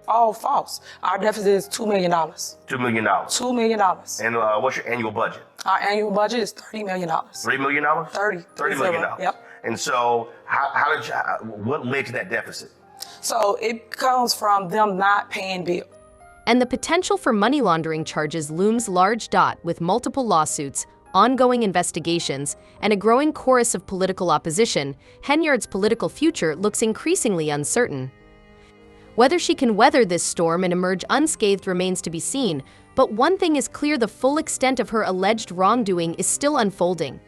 all false. Our deficit is $2 million. $2 million. $2 million. And what's your annual budget? Our annual budget is $30 million. $3 million? $30 million. Yep. And so what led to that deficit? So it comes from them not paying bills. And the potential for money laundering charges looms large. With multiple lawsuits, ongoing investigations, and a growing chorus of political opposition, Henyard's political future looks increasingly uncertain. Whether she can weather this storm and emerge unscathed remains to be seen, but one thing is clear: the full extent of her alleged wrongdoing is still unfolding.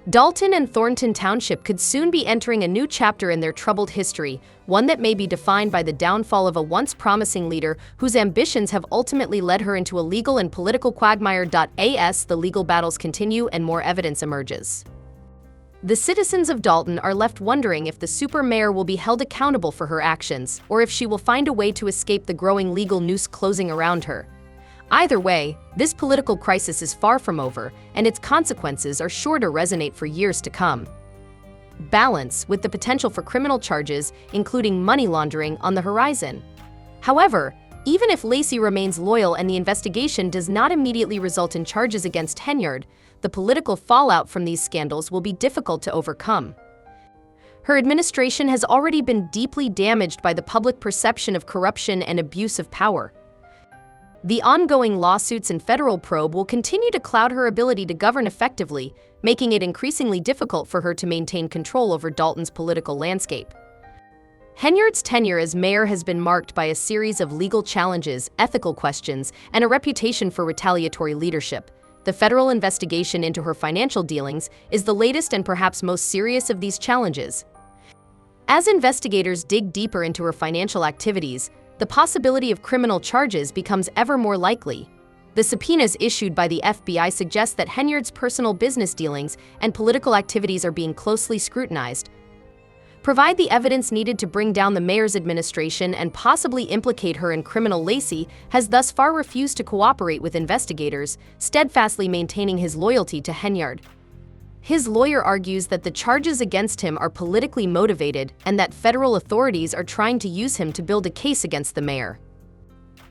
Dalton and Thornton Township could soon be entering a new chapter in their troubled history, one that may be defined by the downfall of a once promising leader whose ambitions have ultimately led her into a legal and political quagmire. As the legal battles continue and more evidence emerges, the citizens of Dalton are left wondering if the super mayor will be held accountable for her actions, or if she will find a way to escape the growing legal noose closing around her. Either way, this political crisis is far from over, and its consequences are sure to resonate for years to come. Balance, with the potential for criminal charges, including money laundering, on the horizon. However, even if Lacey remains loyal and the investigation does not immediately result in charges against Henyard, the political fallout from these scandals will be difficult to overcome. Her administration has already been deeply damaged by the public perception of corruption and abuse of power. The ongoing lawsuits and federal probe will continue to cloud her ability to govern effectively, making it increasingly difficult for her to maintain control over Dalton's political landscape. Henyard's tenure as mayor has been marked by a series of legal challenges, ethical questions, and a reputation for retaliatory leadership. The federal investigation into her financial dealings is the latest and perhaps most serious of these challenges. As investigators dig deeper into her financial activities, the possibility of criminal charges becomes ever more likely. The subpoenas issued by the FBI suggest that Henyard's personal business dealings and political activities are being closely scrutinized. Provide the evidence needed to bring down the mayor's administration and possibly implicate her in criminal. Lacey has thus far refused to cooperate with investigators, steadfastly maintaining his loyalty to Henyard. His lawyer argues that the charges against him are politically motivated and that federal authorities are trying to use him to build a case against the mayor.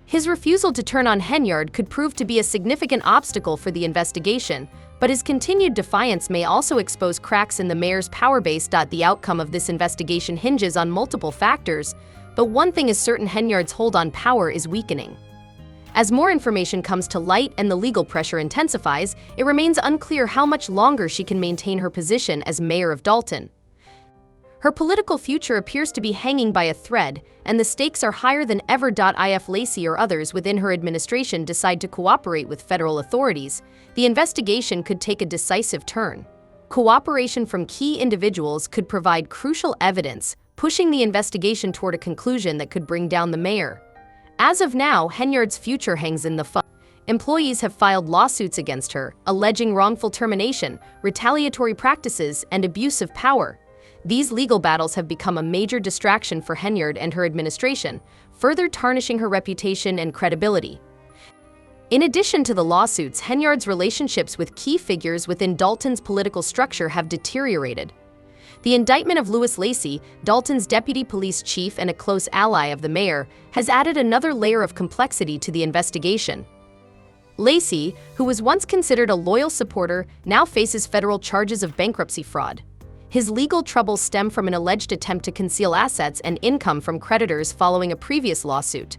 His refusal to turn on Henyard could prove to be a significant obstacle for the investigation, but his continued defiance may also expose cracks in the mayor's power base. The outcome of this investigation hinges on multiple factors, but one thing is certain: Henyard's hold on power is weakening. As more information comes to light and the legal pressure intensifies, it remains unclear how much longer she can maintain her position as mayor of Dalton. Her political future appears to be hanging by a thread, and the stakes are higher than ever. If Lacey or others within her administration decide to cooperate with federal authorities, the investigation could take a decisive turn. Cooperation from key individuals could provide crucial evidence, pushing the investigation toward a conclusion that could bring down the mayor. As of now, Henyard's future hangs in the balance. Employees have filed lawsuits against her, alleging wrongful termination, retaliatory practices, and abuse of power. These legal battles have become a major distraction for Henyard and her administration, further tarnishing her reputation and credibility. In addition to the lawsuits, Henyard's relationships with key figures within Dalton's political structure have deteriorated. The indictment of Louis Lacey, Dalton's deputy police chief and a close ally of the mayor, has added another layer of complexity to the investigation. Lacey, who was once considered a loyal supporter, now faces federal charges of bankruptcy fraud. His legal troubles stem from an alleged attempt to conceal assets and income from creditors following a previous lawsuit.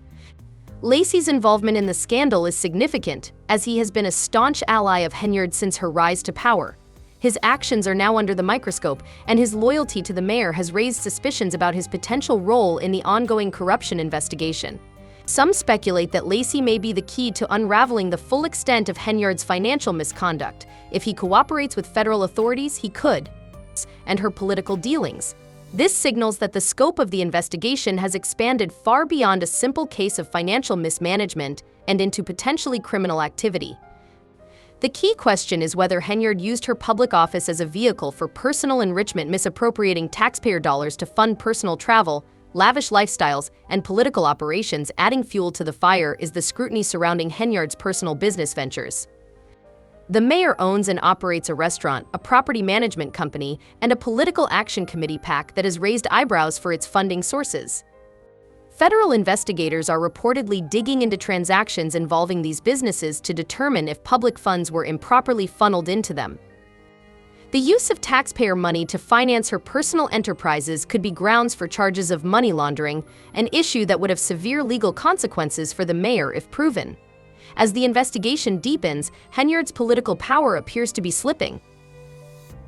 Lacey's involvement in the scandal is significant, as he has been a staunch ally of Henyard since her rise to power. His actions are now under the microscope, and his loyalty to the mayor has raised suspicions about his potential role in the ongoing corruption investigation. Some speculate that Lacey may be the key to unraveling the full extent of Henyard's financial misconduct. If he cooperates with federal authorities, he could. And her political dealings. This signals that the scope of the investigation has expanded far beyond a simple case of financial mismanagement and into potentially criminal activity. The key question is whether Henyard used her public office as a vehicle for personal enrichment, misappropriating taxpayer dollars to fund personal travel, lavish lifestyles, and political operations. Adding fuel to the fire is the scrutiny surrounding Henyard's personal business ventures. The mayor owns and operates a restaurant, a property management company, and a political action committee PAC that has raised eyebrows for its funding sources. Federal investigators are reportedly digging into transactions involving these businesses to determine if public funds were improperly funneled into them. The use of taxpayer money to finance her personal enterprises could be grounds for charges of money laundering, an issue that would have severe legal consequences for the mayor if proven. As the investigation deepens, Henyard's political power appears to be slipping.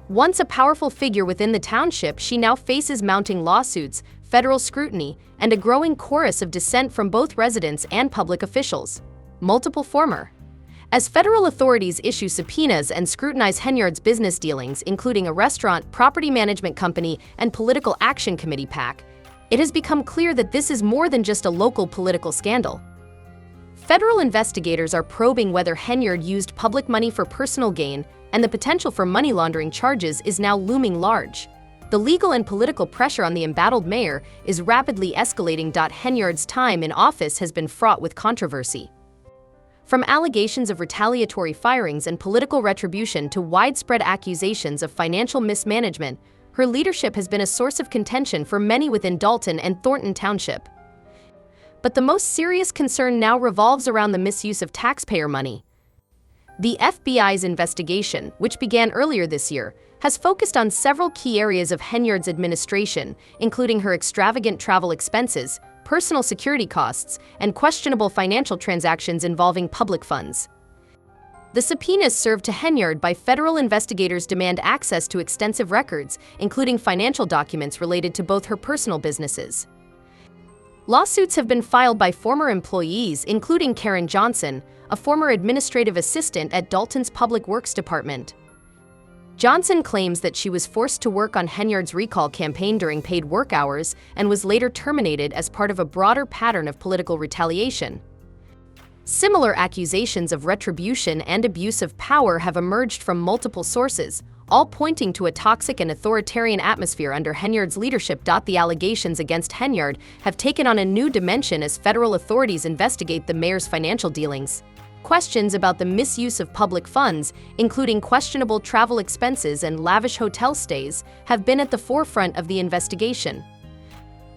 Once a powerful figure within the township, she now faces mounting lawsuits, federal scrutiny, and a growing chorus of dissent from both residents and public officials. Multiple former. As federal authorities issue subpoenas and scrutinize Henyard's business dealings, including a restaurant, property management company, and political action committee PAC, it has become clear that this is more than just a local political scandal. Federal investigators are probing whether Henyard used public money for personal gain, and the potential for money laundering charges is now looming large. The legal and political pressure on the embattled mayor is rapidly escalating. Henyard's time in office has been fraught with controversy. From allegations of retaliatory firings and political retribution to widespread accusations of financial mismanagement, her leadership has been a source of contention for many within Dalton and Thornton Township. But the most serious concern now revolves around the misuse of taxpayer money. The FBI's investigation, which began earlier this year, has focused on several key areas of Henyard's administration, including her extravagant travel expenses, personal security costs, and questionable financial transactions involving public funds. The subpoenas served to Henyard by federal investigators demand access to extensive records, including financial documents related to both her personal businesses. Lawsuits have been filed by former employees, including Karen Johnson, a former administrative assistant at Dalton's Public Works Department. Johnson claims that she was forced to work on Henyard's recall campaign during paid work hours and was later terminated as part of a broader pattern of political retaliation. Similar accusations of retribution and abuse of power have emerged from multiple sources, all pointing to a toxic and authoritarian atmosphere under Henyard's leadership. The allegations against Henyard have taken on a new dimension as federal authorities investigate the mayor's financial dealings. Questions about the misuse of public funds, including questionable travel expenses and lavish hotel stays, have been at the forefront of the investigation.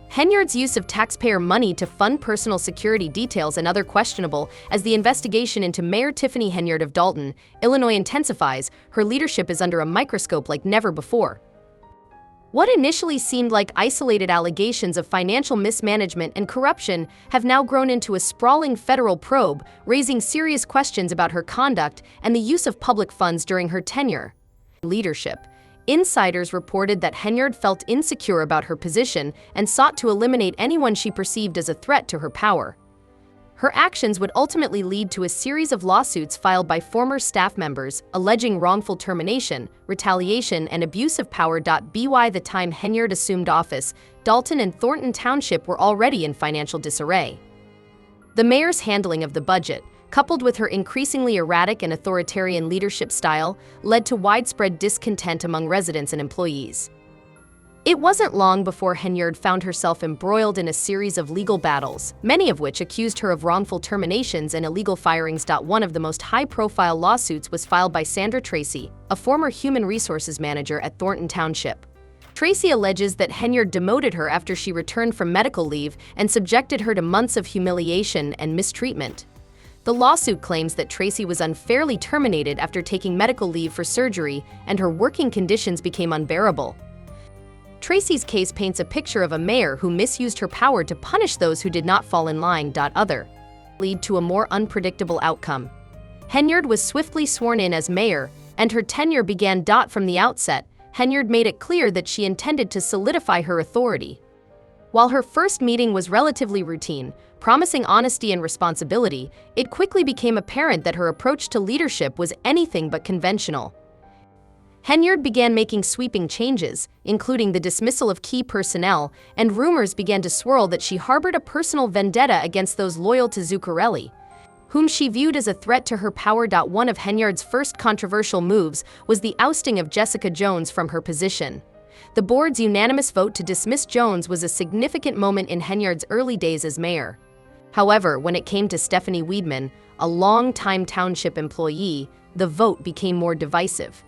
Henyard's use of taxpayer money to fund personal security details and other questionable as the investigation into Mayor Tiffany Henyard of Dalton, Illinois intensifies. Her leadership is under a microscope like never before. What initially seemed like isolated allegations of financial mismanagement and corruption have now grown into a sprawling federal probe, raising serious questions about her conduct and the use of public funds during her tenure. Leadership. Insiders reported that Henyard felt insecure about her position and sought to eliminate anyone she perceived as a threat to her power. Her actions would ultimately lead to a series of lawsuits filed by former staff members, alleging wrongful termination, retaliation, and abuse of power. By the time Henyard assumed office, Dalton and Thornton Township were already in financial disarray. The mayor's handling of the budget, coupled with her increasingly erratic and authoritarian leadership style, led to widespread discontent among residents and employees. It wasn't long before Henyard found herself embroiled in a series of legal battles, many of which accused her of wrongful terminations and illegal firings. One of the most high-profile lawsuits was filed by Sandra Tracy, a former human resources manager at Thornton Township. Tracy alleges that Henyard demoted her after she returned from medical leave and subjected her to months of humiliation and mistreatment. The lawsuit claims that Tracy was unfairly terminated after taking medical leave for surgery, and her working conditions became unbearable. Tracy's case paints a picture of a mayor who misused her power to punish those who did not fall in line. Other lead to a more unpredictable outcome. Henyard was swiftly sworn in as mayor, and her tenure began. From the outset, Henyard made it clear that she intended to solidify her authority. While her first meeting was relatively routine, promising honesty and responsibility, it quickly became apparent that her approach to leadership was anything but conventional. Henyard began making sweeping changes, including the dismissal of key personnel, and rumors began to swirl that she harbored a personal vendetta against those loyal to Zuccarelli, whom she viewed as a threat to her power. One of Henyard's first controversial moves was the ousting of Jessica Jones from her position. The board's unanimous vote to dismiss Jones was a significant moment in Henyard's early days as mayor. However, when it came to Stephanie Weidman, a long-time township employee, the vote became more divisive.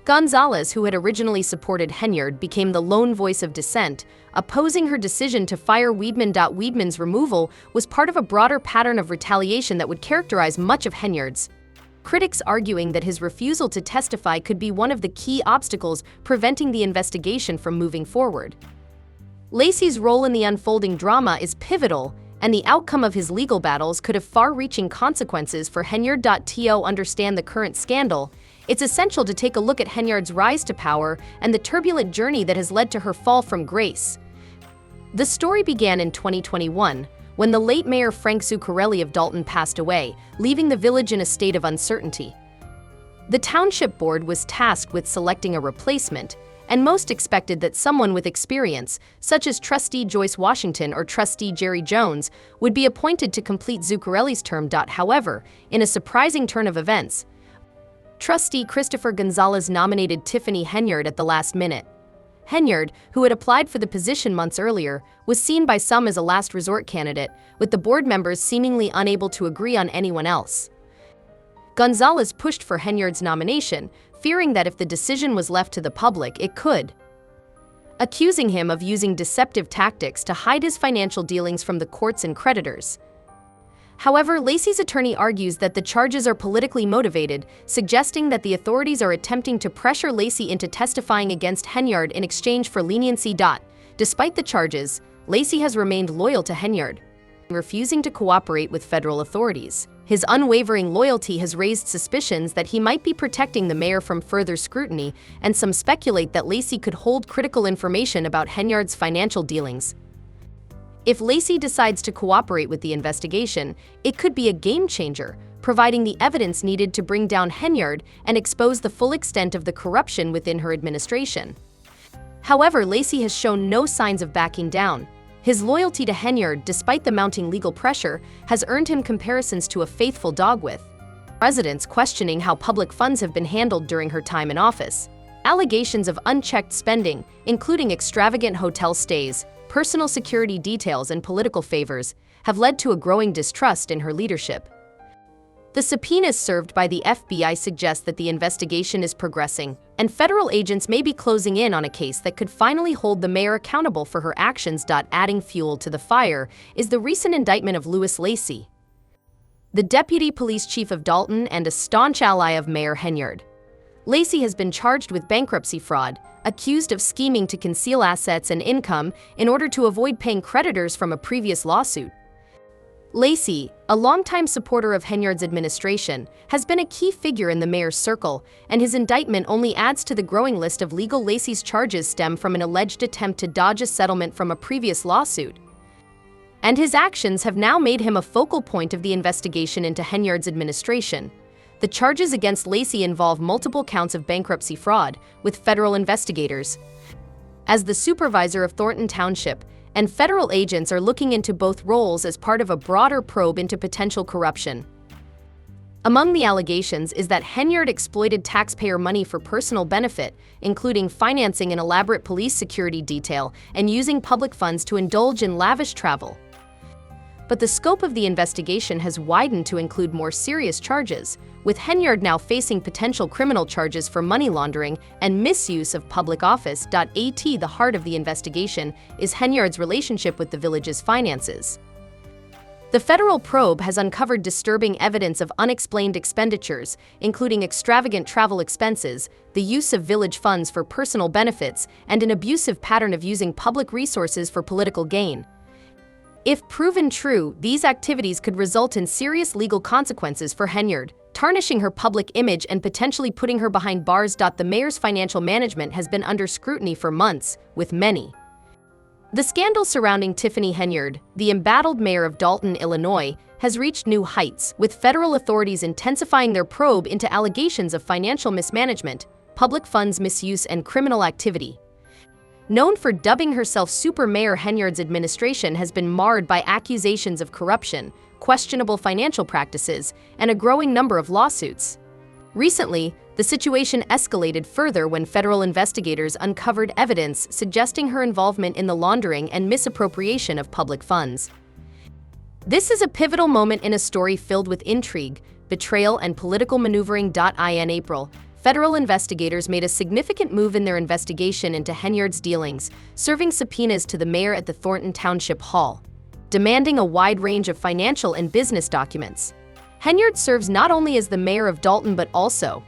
Gonzalez, who had originally supported Henyard, became the lone voice of dissent, opposing her decision to fire Wiedemann. Wiedemann's removal was part of a broader pattern of retaliation that would characterize much of Henyard's. Critics arguing that his refusal to testify could be one of the key obstacles preventing the investigation from moving forward. Laci's role in the unfolding drama is pivotal, and the outcome of his legal battles could have far-reaching consequences for Henyard. To understand the current scandal, it's essential to take a look at Henyard's rise to power and the turbulent journey that has led to her fall from grace. The story began in 2021, when the late Mayor Frank Zuccarelli of Dalton passed away, leaving the village in a state of uncertainty. The township board was tasked with selecting a replacement, and most expected that someone with experience, such as Trustee Joyce Washington or Trustee Jerry Jones, would be appointed to complete Zuccarelli's term. However, in a surprising turn of events, Trustee Christopher Gonzalez nominated Tiffany Henyard at the last minute. Henyard, who had applied for the position months earlier, was seen by some as a last resort candidate, with the board members seemingly unable to agree on anyone else. Gonzalez pushed for Henyard's nomination, fearing that if the decision was left to the public, it could, accusing him of using deceptive tactics to hide his financial dealings from the courts and creditors. However, Laci's attorney argues that the charges are politically motivated, suggesting that the authorities are attempting to pressure Laci into testifying against Henyard in exchange for leniency. Despite the charges, Laci has remained loyal to Henyard, refusing to cooperate with federal authorities. His unwavering loyalty has raised suspicions that he might be protecting the mayor from further scrutiny, and some speculate that Laci could hold critical information about Henyard's financial dealings. If Laci decides to cooperate with the investigation, it could be a game-changer, providing the evidence needed to bring down Henyard and expose the full extent of the corruption within her administration. However, Laci has shown no signs of backing down. His loyalty to Henyard, despite the mounting legal pressure, has earned him comparisons to a faithful dog with residents questioning how public funds have been handled during her time in office. Allegations of unchecked spending, including extravagant hotel stays, personal security details, and political favors, have led to a growing distrust in her leadership. The subpoenas served by the FBI suggest that the investigation is progressing, and federal agents may be closing in on a case that could finally hold the mayor accountable for her actions. Adding fuel to the fire is the recent indictment of Louis Laci, the deputy police chief of Dalton and a staunch ally of Mayor Henyard. Laci has been charged with bankruptcy fraud, accused of scheming to conceal assets and income in order to avoid paying creditors from a previous lawsuit. Laci, a longtime supporter of Henyard's administration, has been a key figure in the mayor's circle, and his indictment only adds to the growing list of legal. Laci's charges stem from an alleged attempt to dodge a settlement from a previous lawsuit, and his actions have now made him a focal point of the investigation into Henyard's administration. The charges against Laci involve multiple counts of bankruptcy fraud, with federal investigators as the supervisor of Thornton Township, and federal agents are looking into both roles as part of a broader probe into potential corruption. Among the allegations is that Henyard exploited taxpayer money for personal benefit, including financing an elaborate police security detail and using public funds to indulge in lavish travel. But the scope of the investigation has widened to include more serious charges, with Henyard now facing potential criminal charges for money laundering and misuse of public office. The heart of the investigation is Henyard's relationship with the village's finances. The federal probe has uncovered disturbing evidence of unexplained expenditures, including extravagant travel expenses, the use of village funds for personal benefits, and an abusive pattern of using public resources for political gain. If proven true, these activities could result in serious legal consequences for Henyard, tarnishing her public image and potentially putting her behind bars. The mayor's financial management has been under scrutiny for months, with many. The scandal surrounding Tiffany Henyard, the embattled mayor of Dalton, Illinois, has reached new heights, with federal authorities intensifying their probe into allegations of financial mismanagement, public funds misuse, and criminal activity. Known for dubbing herself Super Mayor, Henyard's administration has been marred by accusations of corruption, questionable financial practices, and a growing number of lawsuits. Recently, the situation escalated further when federal investigators uncovered evidence suggesting her involvement in the laundering and misappropriation of public funds. This is a pivotal moment in a story filled with intrigue, betrayal, and political maneuvering. In April, federal investigators made a significant move in their investigation into Henyard's dealings, serving subpoenas to the mayor at the Thornton Township Hall, demanding a wide range of financial and business documents. Henyard serves not only as the mayor of Dalton but also